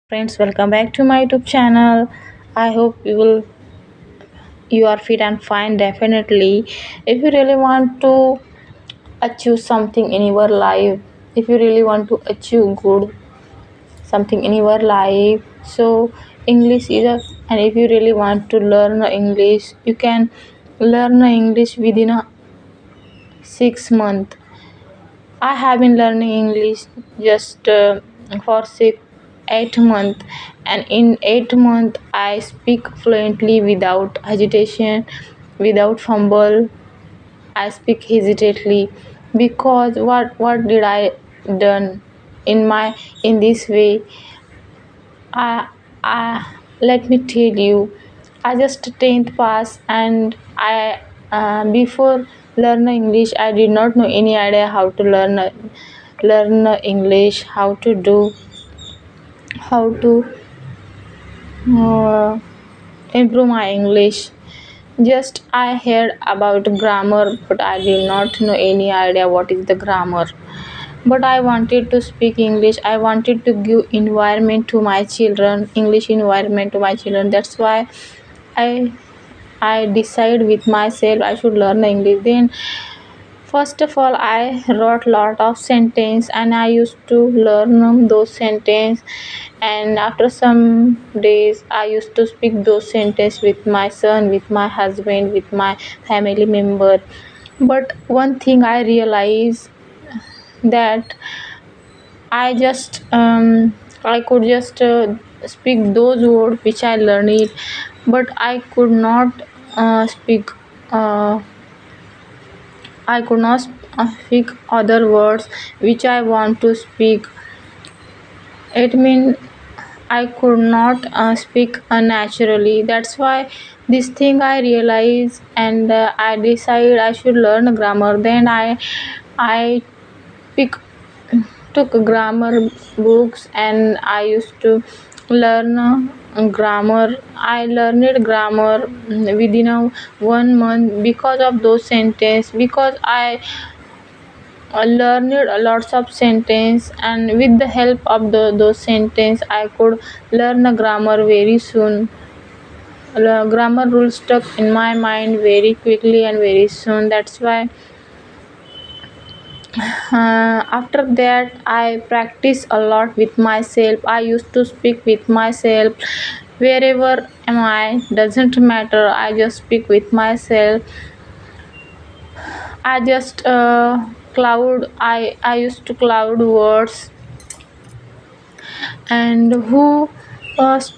Friends, welcome back to my YouTube channel. I hope you are fit and fine. Definitely, if you really want to achieve something in your life, if you really want to achieve good something in your life, so English is a, and if you really want to learn English, you can learn English within a 6 month. I have been learning English just for 8 months, and in 8 months, I speak fluently without hesitation, without fumble. I speak hesitantly because what did I done in this way? I Let me tell you, I just 10th pass and I before learn English I did not know any idea how to learn English, how to uh, improve my English. Just I heard about grammar, but I did not know any idea what is the grammar. But I wanted to speak English. I wanted to give environment to my children, English environment to my children. That's why I I decide with myself I should learn English. Then first of all I wrote lot of sentence and I used to learn those sentence, and after some days I used to speak those sentence with my son, with my husband, with my family member. But one thing I realized that I could just speak those words which I learned it, but uh, I could not speak other words which I want to speak. It means I could not speak naturally. That's why this thing I realized, and I decided I should learn grammar. Then I pick took grammar books and I used to learn grammar. I learned grammar within a 1 month because of those sentence, because I learned lots of sentence, and with the help of those sentence I could learn a grammar very soon. Grammar rules stuck in my mind very quickly and very soon. That's why after that I practice a lot with myself. I used to speak with myself wherever am I, doesn't matter, I just speak with myself. I just cloud I used to cloud words, and who was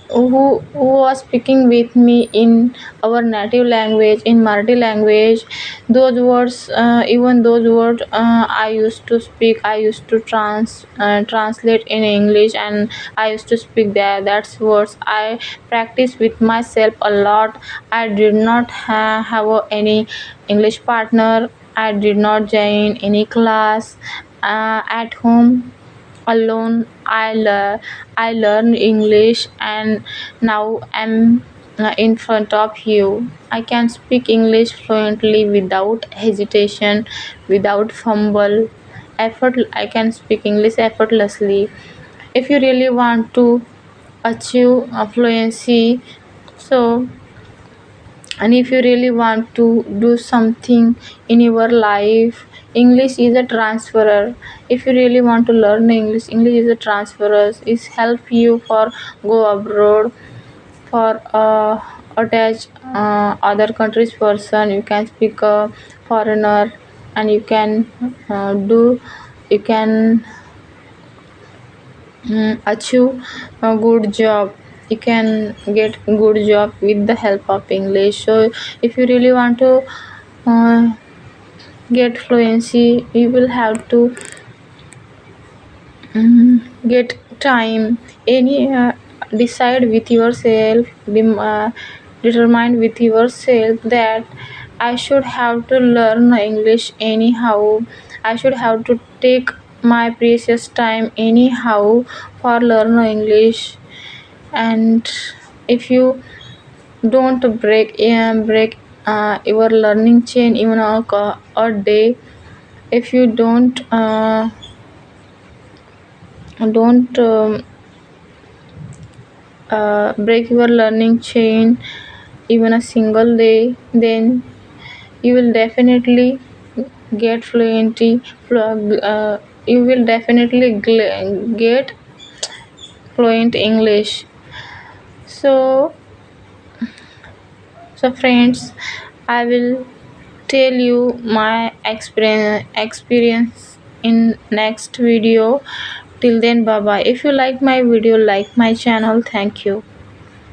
speaking with me in our native language, in Marathi language. Those words, even those words I used to speak, I used to translate in English, and I used to speak that's words. I practice with myself a lot. I did not have any English partner. I did not join any class. At home alone I learn English, and now I'm in front of you. I can speak English fluently without hesitation, without fumble. I can speak English effortlessly. If you really want to achieve fluency, so, and if you really want to do something in your life, English is a transferer. If you really want to learn English is a transferer. It help you for go abroad, for attach other countries person. You can speak a foreigner, and you can do you can achieve a good job. You can get good job with the help of English. So if you really want to uh, get fluency, you will have to get time. Any decide with yourself, determine with yourself that I should have to learn English anyhow. I should have to take my precious time anyhow for learn English. And if you don't break your learning chain even a day, if you don't break your learning chain even a single day, then you will definitely get you will definitely get fluent English. So friends, I will tell you my experience in next video. Till then, bye bye. If you like my video, like my channel. Thank you.